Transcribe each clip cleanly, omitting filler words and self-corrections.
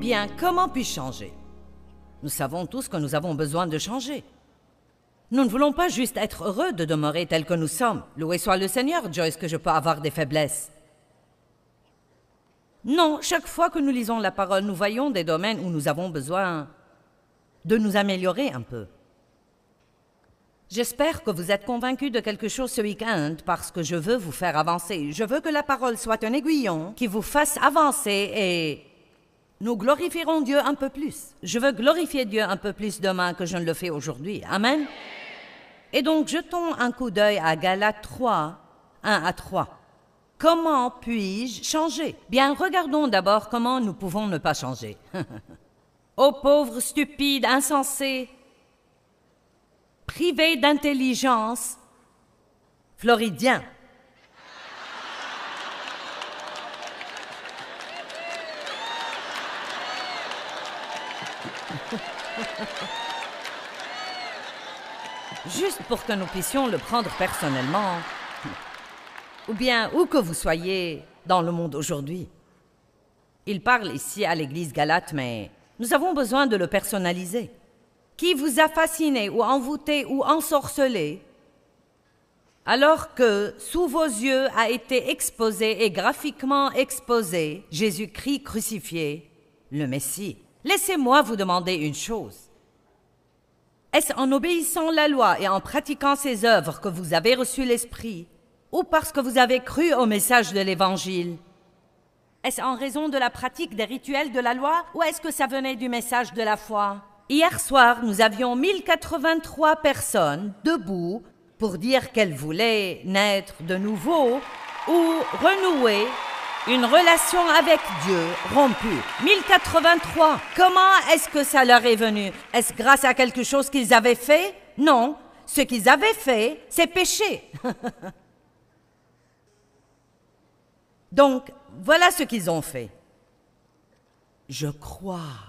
Bien, comment puis-je changer? Nous savons tous que nous avons besoin de changer. Nous ne voulons pas juste être heureux de demeurer tels que nous sommes. Loué soit le Seigneur, Joyce, que je peux avoir des faiblesses. Non, chaque fois que nous lisons la parole, nous voyons des domaines où nous avons besoin de nous améliorer un peu. J'espère que vous êtes convaincus de quelque chose ce week-end parce que je veux vous faire avancer. Je veux que la parole soit un aiguillon qui vous fasse avancer et nous glorifierons Dieu un peu plus. Je veux glorifier Dieu un peu plus demain que je ne le fais aujourd'hui. Amen. Et donc, jetons un coup d'œil à Galates 3, 1 à 3. Comment puis-je changer? Bien, regardons d'abord comment nous pouvons ne pas changer. Ô pauvres, stupides, insensés, privés d'intelligence, Floridiens. Juste pour que nous puissions le prendre personnellement, ou bien où que vous soyez dans le monde aujourd'hui. Il parle ici à l'église Galate, mais nous avons besoin de le personnaliser. Qui vous a fasciné ou envoûté ou ensorcelé, alors que sous vos yeux a été exposé et graphiquement exposé Jésus-Christ crucifié, le Messie. Laissez-moi vous demander une chose. Est-ce en obéissant la loi et en pratiquant ses œuvres que vous avez reçu l'Esprit, ou parce que vous avez cru au message de l'Évangile? Est-ce en raison de la pratique des rituels de la loi, ou est-ce que ça venait du message de la foi? Hier soir, nous avions 1083 personnes debout pour dire qu'elles voulaient naître de nouveau ou renouer une relation avec Dieu rompue. 1083. Comment est-ce que ça leur est venu? Est-ce grâce à quelque chose qu'ils avaient fait? Non. Ce qu'ils avaient fait, c'est péché. Donc, voilà ce qu'ils ont fait. Je crois.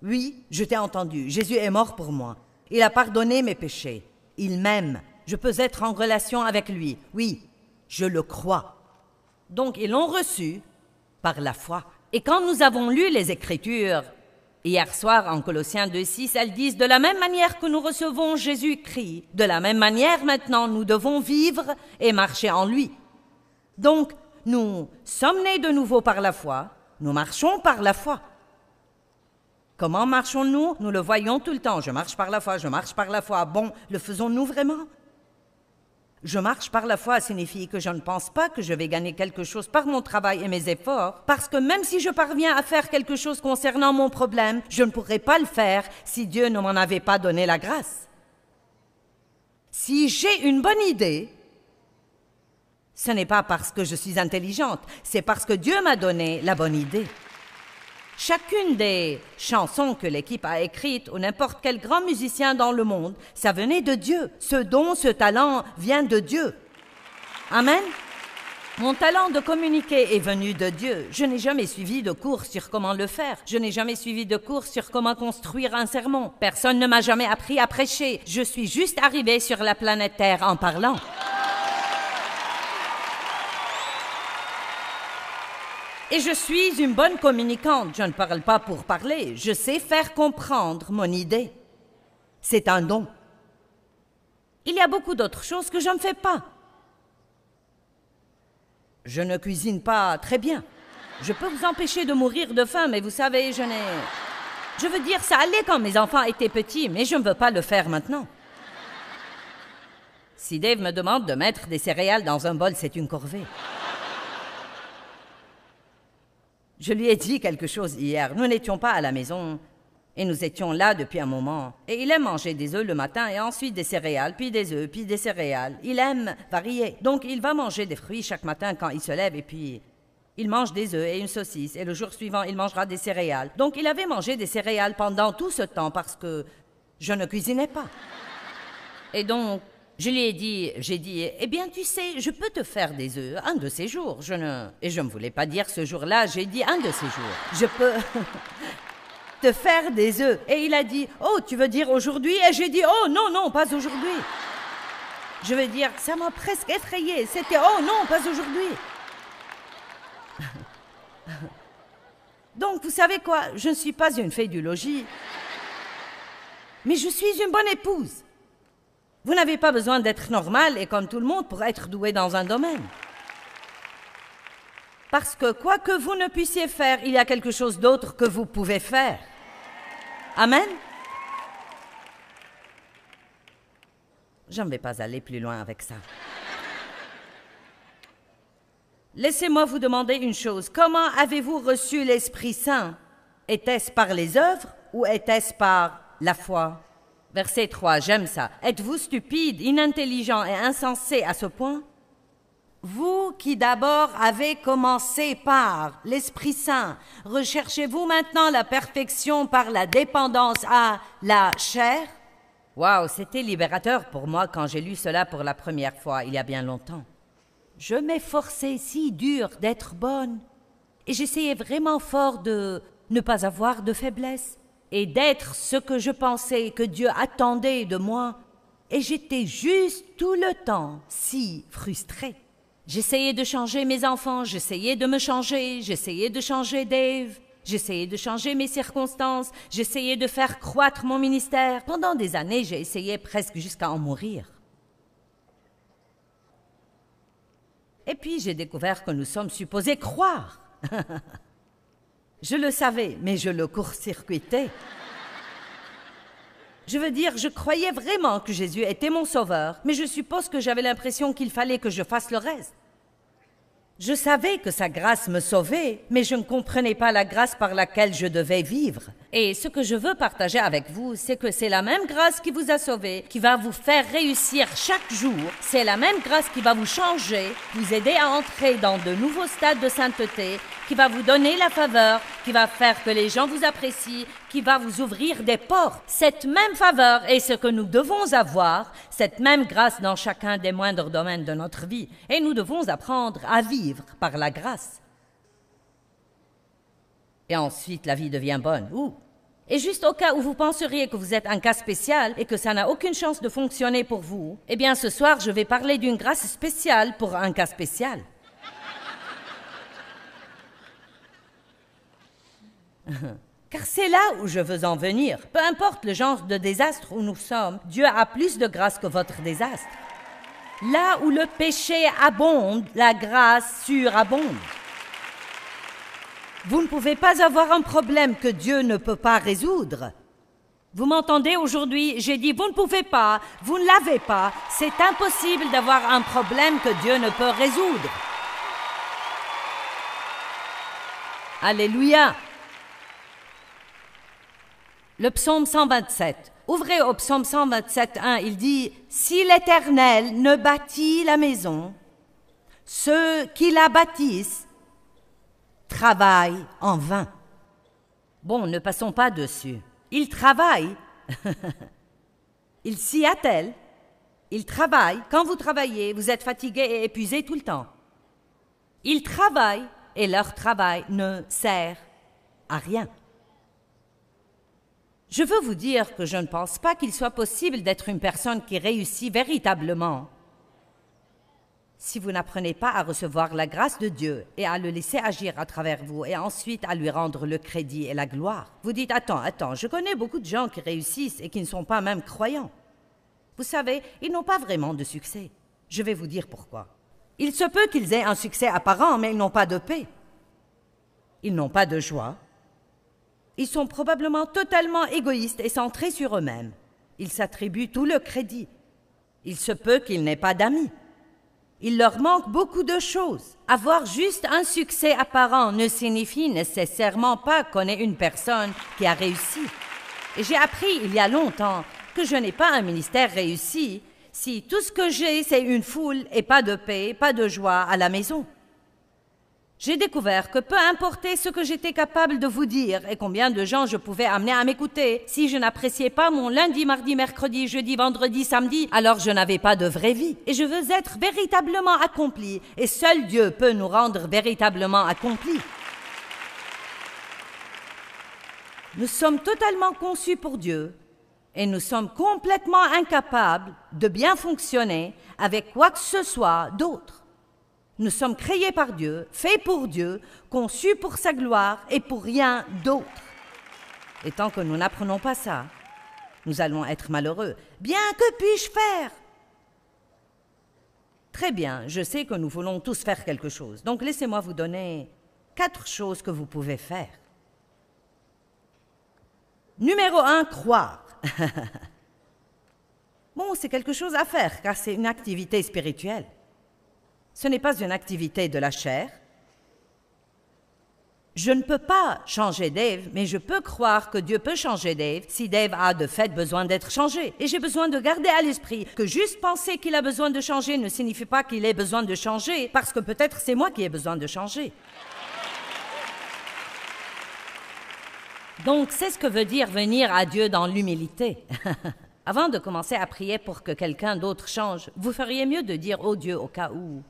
Oui, je t'ai entendu. Jésus est mort pour moi. Il a pardonné mes péchés. Il m'aime. Je peux être en relation avec lui. Oui, je le crois. Donc, ils l'ont reçu par la foi. Et quand nous avons lu les Écritures, hier soir en Colossiens 2:6, elles disent « De la même manière que nous recevons Jésus-Christ, de la même manière maintenant nous devons vivre et marcher en lui. » Donc, nous sommes nés de nouveau par la foi, nous marchons par la foi. Comment marchons-nous? Nous le voyons tout le temps. Je marche par la foi, je marche par la foi. Bon, le faisons-nous vraiment? Je marche par la foi signifie que je ne pense pas que je vais gagner quelque chose par mon travail et mes efforts, parce que même si je parviens à faire quelque chose concernant mon problème, je ne pourrais pas le faire si Dieu ne m'en avait pas donné la grâce. Si j'ai une bonne idée, ce n'est pas parce que je suis intelligente, c'est parce que Dieu m'a donné la bonne idée. Chacune des chansons que l'équipe a écrites, ou n'importe quel grand musicien dans le monde, ça venait de Dieu. Ce don, ce talent vient de Dieu. Amen. Mon talent de communiquer est venu de Dieu. Je n'ai jamais suivi de cours sur comment le faire. Je n'ai jamais suivi de cours sur comment construire un sermon. Personne ne m'a jamais appris à prêcher. Je suis juste arrivée sur la planète Terre en parlant. Et je suis une bonne communicante. Je ne parle pas pour parler. Je sais faire comprendre mon idée. C'est un don. Il y a beaucoup d'autres choses que je ne fais pas. Je ne cuisine pas très bien. Je peux vous empêcher de mourir de faim, mais vous savez, je veux dire, ça allait quand mes enfants étaient petits, mais je ne veux pas le faire maintenant. Si Dave me demande de mettre des céréales dans un bol, c'est une corvée. Je lui ai dit quelque chose hier. Nous n'étions pas à la maison et nous étions là depuis un moment. Et il aime manger des œufs le matin et ensuite des céréales, puis des œufs, puis des céréales. Il aime varier. Donc, il va manger des fruits chaque matin quand il se lève et puis il mange des œufs et une saucisse. Et le jour suivant, il mangera des céréales. Donc, il avait mangé des céréales pendant tout ce temps parce que je ne cuisinais pas. Et donc, j'ai dit, eh bien, tu sais, je peux te faire des œufs un de ces jours. Et je ne voulais pas dire ce jour-là, j'ai dit un de ces jours. Je peux te faire des œufs. Et il a dit, oh, tu veux dire aujourd'hui? Et j'ai dit, oh, non, non, pas aujourd'hui. Je veux dire, ça m'a presque effrayée. C'était, oh, non, pas aujourd'hui. Donc, vous savez quoi? Je ne suis pas une fée du logis, mais je suis une bonne épouse. Vous n'avez pas besoin d'être normal et comme tout le monde pour être doué dans un domaine. Parce que quoi que vous ne puissiez faire, il y a quelque chose d'autre que vous pouvez faire. Amen? Je ne vais pas aller plus loin avec ça. Laissez-moi vous demander une chose. Comment avez-vous reçu l'Esprit Saint? Était-ce par les œuvres ou était-ce par la foi? Verset 3, j'aime ça. Êtes-vous stupide, inintelligent et insensé à ce point? Vous qui d'abord avez commencé par l'Esprit Saint, recherchez-vous maintenant la perfection par la dépendance à la chair? Waouh, c'était libérateur pour moi quand j'ai lu cela pour la première fois, il y a bien longtemps. Je m'efforçais si dur d'être bonne et j'essayais vraiment fort de ne pas avoir de faiblesse et d'être ce que je pensais que Dieu attendait de moi. Et j'étais juste tout le temps si frustrée. J'essayais de changer mes enfants, j'essayais de me changer, j'essayais de changer Dave, j'essayais de changer mes circonstances, j'essayais de faire croître mon ministère. Pendant des années, j'ai essayé presque jusqu'à en mourir. Et puis j'ai découvert que nous sommes supposés croire. Je le savais, mais je le court-circuitais. Je veux dire, je croyais vraiment que Jésus était mon sauveur, mais je suppose que j'avais l'impression qu'il fallait que je fasse le reste. Je savais que sa grâce me sauvait, mais je ne comprenais pas la grâce par laquelle je devais vivre. Et ce que je veux partager avec vous, c'est que c'est la même grâce qui vous a sauvé, qui va vous faire réussir chaque jour. C'est la même grâce qui va vous changer, vous aider à entrer dans de nouveaux stades de sainteté, qui va vous donner la faveur, qui va faire que les gens vous apprécient, qui va vous ouvrir des portes. Cette même faveur est ce que nous devons avoir, cette même grâce dans chacun des moindres domaines de notre vie. Et nous devons apprendre à vivre par la grâce. Et ensuite, la vie devient bonne. Ouh. Et juste au cas où vous penseriez que vous êtes un cas spécial et que ça n'a aucune chance de fonctionner pour vous, eh bien ce soir, je vais parler d'une grâce spéciale pour un cas spécial. Car c'est là où je veux en venir. Peu importe le genre de désastre où nous sommes, Dieu a plus de grâce que votre désastre. Là où le péché abonde, la grâce surabonde. Vous ne pouvez pas avoir un problème que Dieu ne peut pas résoudre. Vous m'entendez aujourd'hui? J'ai dit vous ne pouvez pas, vous ne l'avez pas. C'est impossible d'avoir un problème que Dieu ne peut résoudre. Alléluia! Le psaume 127. Ouvrez au psaume 127.1, il dit « Si l'Éternel ne bâtit la maison, ceux qui la bâtissent travaillent en vain. » Bon, ne passons pas dessus. Ils travaillent. Ils s'y attellent. Ils travaillent. Quand vous travaillez, vous êtes fatigué et épuisé tout le temps. Ils travaillent et leur travail ne sert à rien. Je veux vous dire que je ne pense pas qu'il soit possible d'être une personne qui réussit véritablement si vous n'apprenez pas à recevoir la grâce de Dieu et à le laisser agir à travers vous et ensuite à lui rendre le crédit et la gloire. Vous dites, attends, je connais beaucoup de gens qui réussissent et qui ne sont pas même croyants. Vous savez, ils n'ont pas vraiment de succès. Je vais vous dire pourquoi. Il se peut qu'ils aient un succès apparent, mais ils n'ont pas de paix. Ils n'ont pas de joie. Ils sont probablement totalement égoïstes et centrés sur eux-mêmes. Ils s'attribuent tout le crédit. Il se peut qu'ils n'aient pas d'amis. Il leur manque beaucoup de choses. Avoir juste un succès apparent ne signifie nécessairement pas qu'on est une personne qui a réussi. Et j'ai appris il y a longtemps que je n'ai pas un ministère réussi si tout ce que j'ai, c'est une foule et pas de paix, pas de joie à la maison. J'ai découvert que peu importe ce que j'étais capable de vous dire et combien de gens je pouvais amener à m'écouter, si je n'appréciais pas mon lundi, mardi, mercredi, jeudi, vendredi, samedi, alors je n'avais pas de vraie vie. Et je veux être véritablement accompli, et seul Dieu peut nous rendre véritablement accomplis. Nous sommes totalement conçus pour Dieu, et nous sommes complètement incapables de bien fonctionner avec quoi que ce soit d'autre. Nous sommes créés par Dieu, faits pour Dieu, conçus pour sa gloire et pour rien d'autre. Et tant que nous n'apprenons pas ça, nous allons être malheureux. Bien, que puis-je faire? Très bien, je sais que nous voulons tous faire quelque chose. Donc laissez-moi vous donner 4 choses que vous pouvez faire. Numéro 1, croire. Bon, c'est quelque chose à faire, car c'est une activité spirituelle. Ce n'est pas une activité de la chair. Je ne peux pas changer Dave, mais je peux croire que Dieu peut changer Dave si Dave a de fait besoin d'être changé. Et j'ai besoin de garder à l'esprit que juste penser qu'il a besoin de changer ne signifie pas qu'il ait besoin de changer, parce que peut-être c'est moi qui ai besoin de changer. Donc, c'est ce que veut dire venir à Dieu dans l'humilité. Avant de commencer à prier pour que quelqu'un d'autre change, vous feriez mieux de dire « Oh Dieu » au cas où.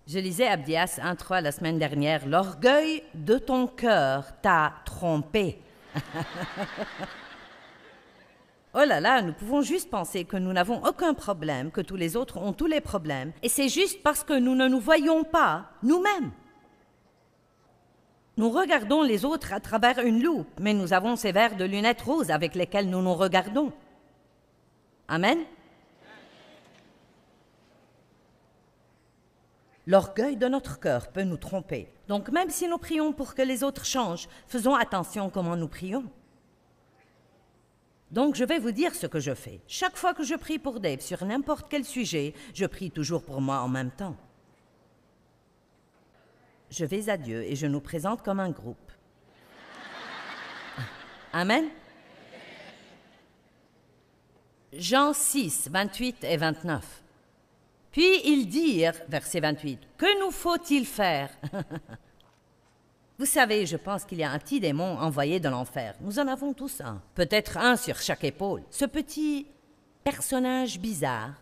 Je lisais Abdias 1.3 la semaine dernière. « L'orgueil de ton cœur t'a trompé. » Oh là là, nous pouvons juste penser que nous n'avons aucun problème, que tous les autres ont tous les problèmes. Et c'est juste parce que nous ne nous voyons pas nous-mêmes. Nous regardons les autres à travers une loupe, mais nous avons ces verres de lunettes roses avec lesquels nous nous regardons. Amen? L'orgueil de notre cœur peut nous tromper. Donc même si nous prions pour que les autres changent, faisons attention comment nous prions. Donc je vais vous dire ce que je fais. Chaque fois que je prie pour Dave sur n'importe quel sujet, je prie toujours pour moi en même temps. Je vais à Dieu et je nous présente comme un groupe. Amen? Jean 6, 28 et 29. Puis ils dirent, verset 28, « Que nous faut-il faire? » Vous savez, je pense qu'il y a un petit démon envoyé de l'enfer. Nous en avons tous un. Peut-être un sur chaque épaule. Ce petit personnage bizarre,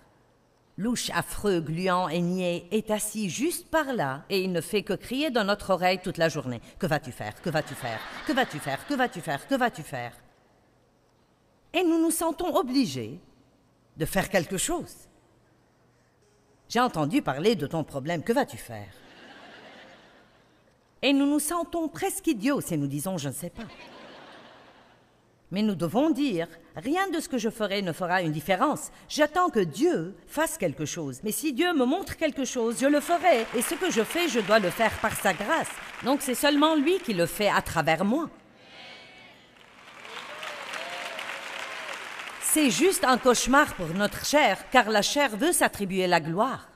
louche, affreux, gluant et niais, est assis juste par là et il ne fait que crier dans notre oreille toute la journée. « Que vas-tu faire? Que vas-tu faire? Que vas-tu faire? Que vas-tu faire? Que vas-tu faire? » Et nous nous sentons obligés de faire quelque chose. J'ai entendu parler de ton problème. Que vas-tu faire? Et nous nous sentons presque idiots si nous disons « je ne sais pas ». Mais nous devons dire « rien de ce que je ferai ne fera une différence. J'attends que Dieu fasse quelque chose. Mais si Dieu me montre quelque chose, je le ferai. Et ce que je fais, je dois le faire par sa grâce. Donc c'est seulement lui qui le fait à travers moi. » C'est juste un cauchemar pour notre chair, car la chair veut s'attribuer la gloire.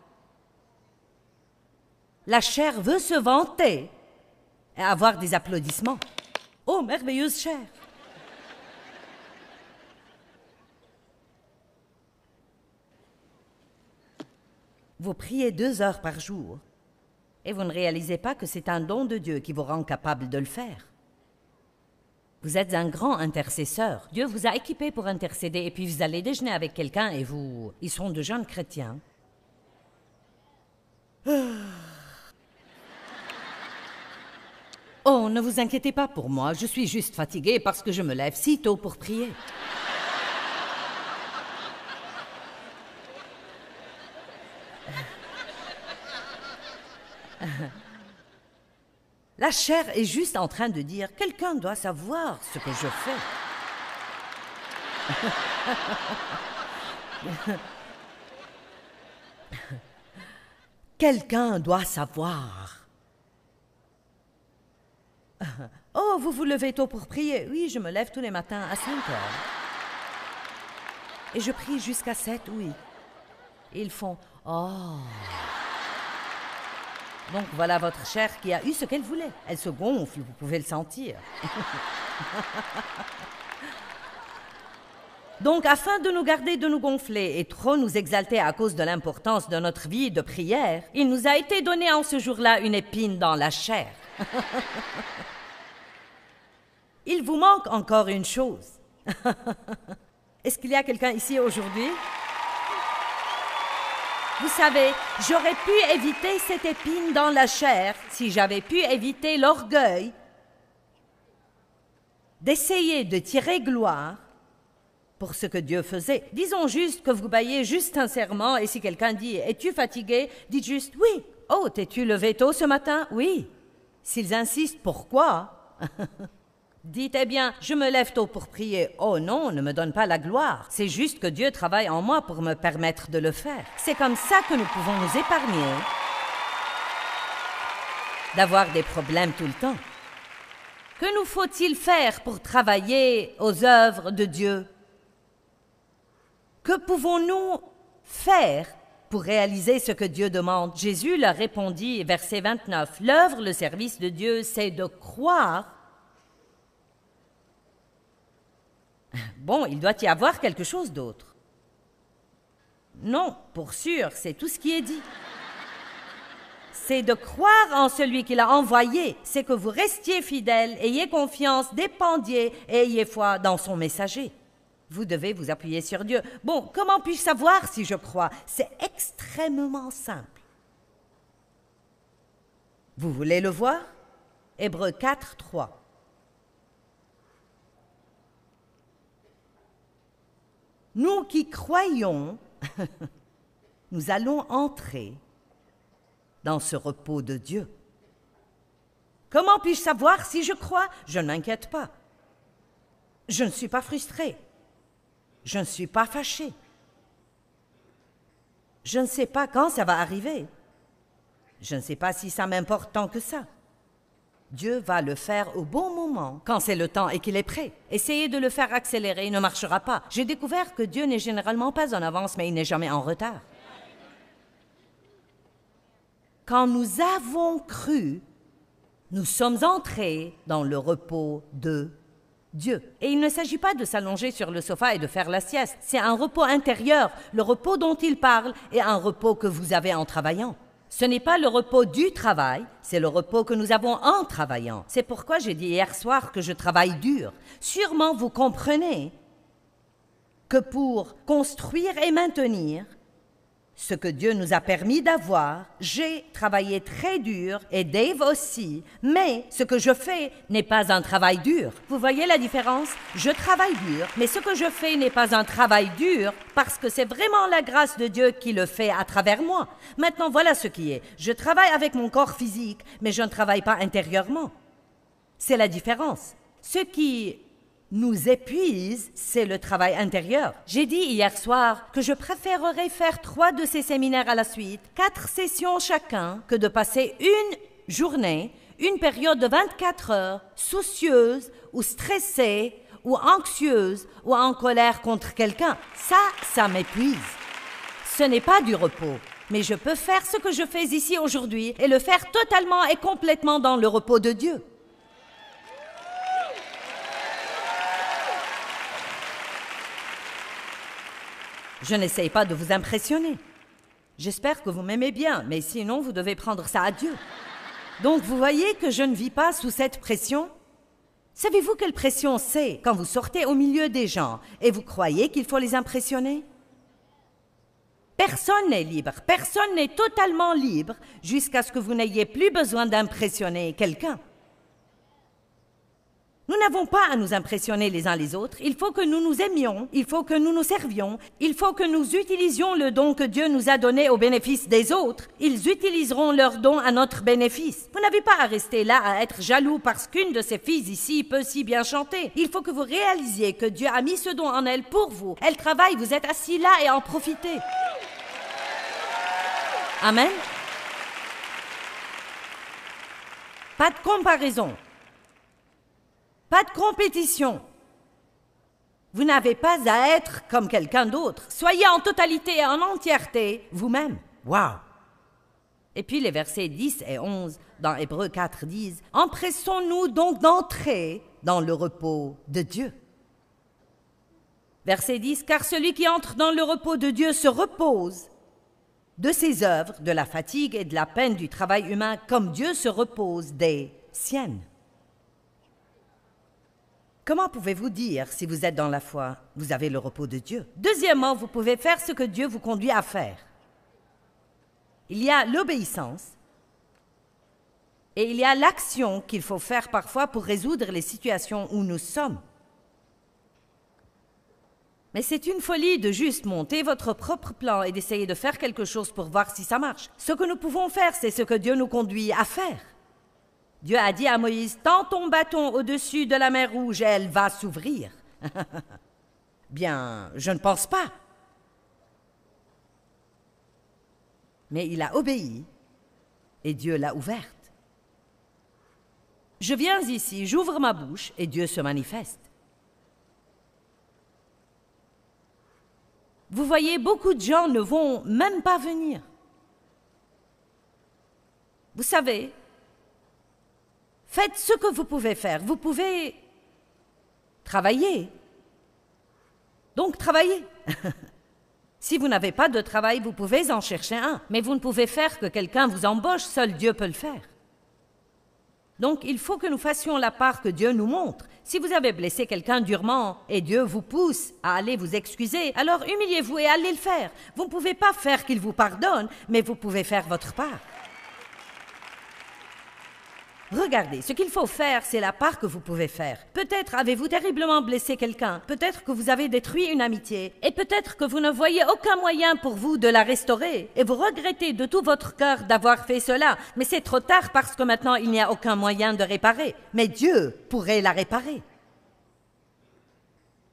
La chair veut se vanter et avoir des applaudissements. Oh, merveilleuse chair! Vous priez 2 heures par jour et vous ne réalisez pas que c'est un don de Dieu qui vous rend capable de le faire. Vous êtes un grand intercesseur. Dieu vous a équipé pour intercéder et puis vous allez déjeuner avec quelqu'un et ils sont de jeunes chrétiens. Oh, ne vous inquiétez pas pour moi, je suis juste fatiguée parce que je me lève si tôt pour prier. La chair est juste en train de dire « Quelqu'un doit savoir ce que je fais. » Quelqu'un doit savoir. Oh, vous vous levez tôt pour prier? Oui, je me lève tous les matins à 5 heures. Et je prie jusqu'à 7, oui. Et ils font « Oh !» Donc voilà votre chair qui a eu ce qu'elle voulait. Elle se gonfle, vous pouvez le sentir. Donc, afin de nous garder de nous gonfler et trop nous exalter à cause de l'importance de notre vie de prière, il nous a été donné en ce jour-là une épine dans la chair. Il vous manque encore une chose. Est-ce qu'il y a quelqu'un ici aujourd'hui? Vous savez, j'aurais pu éviter cette épine dans la chair si j'avais pu éviter l'orgueil d'essayer de tirer gloire pour ce que Dieu faisait. Disons juste que vous baillez juste sincèrement et si quelqu'un dit « Es-tu fatigué ?» dites juste « Oui. »« Oh, t'es-tu levé tôt ce matin ?»« Oui. » S'ils insistent « Pourquoi ?» Dites « Eh bien, je me lève tôt pour prier. »« Oh non, ne me donne pas la gloire. C'est juste que Dieu travaille en moi pour me permettre de le faire. » C'est comme ça que nous pouvons nous épargner d'avoir des problèmes tout le temps. Que nous faut-il faire pour travailler aux œuvres de Dieu? Que pouvons-nous faire pour réaliser ce que Dieu demande? Jésus leur répondit, verset 29, « L'œuvre, le service de Dieu, c'est de croire. » Bon, il doit y avoir quelque chose d'autre. Non, pour sûr, c'est tout ce qui est dit. C'est de croire en celui qui l'a envoyé. C'est que vous restiez fidèles, ayez confiance, dépendiez et ayez foi dans son messager. Vous devez vous appuyer sur Dieu. Bon, comment puis-je savoir si je crois? C'est extrêmement simple. Vous voulez le voir? Hébreux 4, 3. Nous qui croyons, nous allons entrer dans ce repos de Dieu. Comment puis-je savoir si je crois? Je ne m'inquiète pas. Je ne suis pas frustré. Je ne suis pas fâché. Je ne sais pas quand ça va arriver. Je ne sais pas si ça m'importe tant que ça. Dieu va le faire au bon moment, quand c'est le temps et qu'il est prêt. Essayez de le faire accélérer, il ne marchera pas. J'ai découvert que Dieu n'est généralement pas en avance, mais il n'est jamais en retard. Quand nous avons cru, nous sommes entrés dans le repos de Dieu. Et il ne s'agit pas de s'allonger sur le sofa et de faire la sieste. C'est un repos intérieur. Le repos dont il parle est un repos que vous avez en travaillant. Ce n'est pas le repos du travail, c'est le repos que nous avons en travaillant. C'est pourquoi j'ai dit hier soir que je travaille dur. Sûrement vous comprenez que pour construire et maintenir ce que Dieu nous a permis d'avoir, j'ai travaillé très dur, et Dave aussi, mais ce que je fais n'est pas un travail dur. Vous voyez la différence? Je travaille dur, mais ce que je fais n'est pas un travail dur parce que c'est vraiment la grâce de Dieu qui le fait à travers moi. Maintenant, voilà ce qui est. Je travaille avec mon corps physique, mais je ne travaille pas intérieurement. C'est la différence. Ce qui nous épuise, c'est le travail intérieur. J'ai dit hier soir que je préférerais faire 3 de ces séminaires à la suite, 4 sessions chacun, que de passer une journée, une période de 24 heures, soucieuse ou stressée ou anxieuse ou en colère contre quelqu'un. Ça m'épuise. Ce n'est pas du repos, mais je peux faire ce que je fais ici aujourd'hui et le faire totalement et complètement dans le repos de Dieu. Je n'essaye pas de vous impressionner. J'espère que vous m'aimez bien, mais sinon vous devez prendre ça à Dieu. Donc vous voyez que je ne vis pas sous cette pression? Savez-vous quelle pression c'est quand vous sortez au milieu des gens et vous croyez qu'il faut les impressionner? Personne n'est libre, personne n'est totalement libre jusqu'à ce que vous n'ayez plus besoin d'impressionner quelqu'un. Nous n'avons pas à nous impressionner les uns les autres. Il faut que nous nous aimions, il faut que nous nous servions, il faut que nous utilisions le don que Dieu nous a donné au bénéfice des autres. Ils utiliseront leur don à notre bénéfice. Vous n'avez pas à rester là à être jaloux parce qu'une de ces filles ici peut si bien chanter. Il faut que vous réalisiez que Dieu a mis ce don en elle pour vous. Elle travaille, vous êtes assis là et en profitez. Amen. Pas de comparaison. Pas de compétition. Vous n'avez pas à être comme quelqu'un d'autre. Soyez en totalité et en entièreté vous-même. Wow! Et puis les versets 10 et 11 dans Hébreux 4 disent « Empressons-nous donc d'entrer dans le repos de Dieu. » Verset 10 « Car celui qui entre dans le repos de Dieu se repose de ses œuvres, de la fatigue et de la peine du travail humain, comme Dieu se repose des siennes. » Comment pouvez-vous dire, si vous êtes dans la foi, vous avez le repos de Dieu? Deuxièmement, vous pouvez faire ce que Dieu vous conduit à faire. Il y a l'obéissance et il y a l'action qu'il faut faire parfois pour résoudre les situations où nous sommes. Mais c'est une folie de juste monter votre propre plan et d'essayer de faire quelque chose pour voir si ça marche. Ce que nous pouvons faire, c'est ce que Dieu nous conduit à faire. Dieu a dit à Moïse, « Tends ton bâton au-dessus de la mer Rouge et elle va s'ouvrir. » Bien, je ne pense pas. Mais il a obéi et Dieu l'a ouverte. Je viens ici, j'ouvre ma bouche et Dieu se manifeste. Vous voyez, beaucoup de gens ne vont même pas venir. Vous savez, faites ce que vous pouvez faire. Vous pouvez travailler. Donc, travaillez. Si vous n'avez pas de travail, vous pouvez en chercher un. Mais vous ne pouvez faire que quelqu'un vous embauche. Seul Dieu peut le faire. Donc, il faut que nous fassions la part que Dieu nous montre. Si vous avez blessé quelqu'un durement et Dieu vous pousse à aller vous excuser, alors humiliez-vous et allez le faire. Vous ne pouvez pas faire qu'il vous pardonne, mais vous pouvez faire votre part. Regardez, ce qu'il faut faire, c'est la part que vous pouvez faire. Peut-être avez-vous terriblement blessé quelqu'un, peut-être que vous avez détruit une amitié, et peut-être que vous ne voyez aucun moyen pour vous de la restaurer, et vous regrettez de tout votre cœur d'avoir fait cela, mais c'est trop tard parce que maintenant il n'y a aucun moyen de réparer. Mais Dieu pourrait la réparer.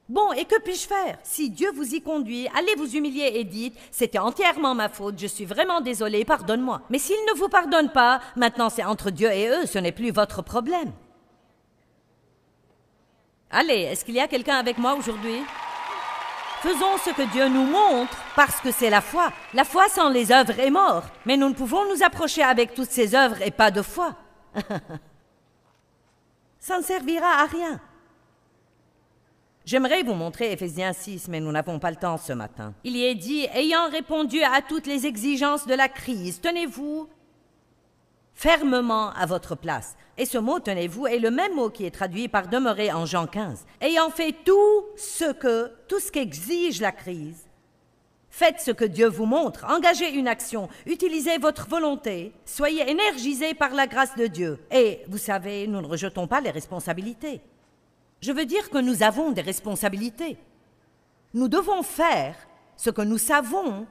Bon, et que puis-je faire? Si Dieu vous y conduit, allez vous humilier et dites « C'était entièrement ma faute, je suis vraiment désolé, pardonne-moi. » Mais s'il ne vous pardonne pas, maintenant c'est entre Dieu et eux, ce n'est plus votre problème. Allez, est-ce qu'il y a quelqu'un avec moi aujourd'hui? Faisons ce que Dieu nous montre, parce que c'est la foi. La foi sans les œuvres est morte, mais nous ne pouvons nous approcher avec toutes ces œuvres et pas de foi. Ça ne servira à rien. J'aimerais vous montrer Éphésiens 6, mais nous n'avons pas le temps ce matin. Il y est dit, ayant répondu à toutes les exigences de la crise, tenez-vous fermement à votre place. Et ce mot, tenez-vous, est le même mot qui est traduit par demeurer en Jean 15. Ayant fait tout ce qu'exige la crise, faites ce que Dieu vous montre, engagez une action, utilisez votre volonté, soyez énergisés par la grâce de Dieu. Et, vous savez, nous ne rejetons pas les responsabilités. Je veux dire que nous avons des responsabilités. Nous devons faire ce que nous savons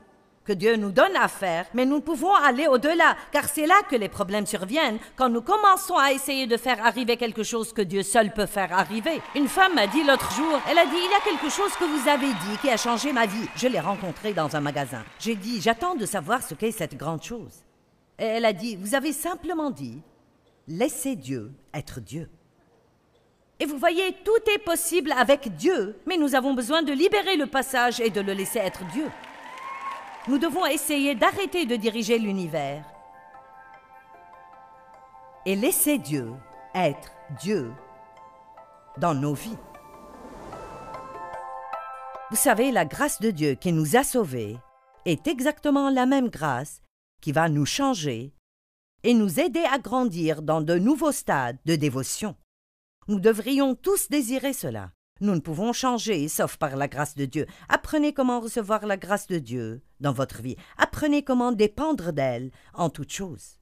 que Dieu nous donne à faire, mais nous pouvons aller au-delà, car c'est là que les problèmes surviennent, quand nous commençons à essayer de faire arriver quelque chose que Dieu seul peut faire arriver. Une femme m'a dit l'autre jour, elle a dit « Il y a quelque chose que vous avez dit qui a changé ma vie. » Je l'ai rencontrée dans un magasin. J'ai dit « J'attends de savoir ce qu'est cette grande chose. » Et elle a dit « Vous avez simplement dit « Laissez Dieu être Dieu. » Et vous voyez, tout est possible avec Dieu, mais nous avons besoin de libérer le passage et de le laisser être Dieu. Nous devons essayer d'arrêter de diriger l'univers et laisser Dieu être Dieu dans nos vies. Vous savez, la grâce de Dieu qui nous a sauvés est exactement la même grâce qui va nous changer et nous aider à grandir dans de nouveaux stades de dévotion. Nous devrions tous désirer cela. Nous ne pouvons changer, sauf par la grâce de Dieu. Apprenez comment recevoir la grâce de Dieu dans votre vie. Apprenez comment dépendre d'elle en toutes choses.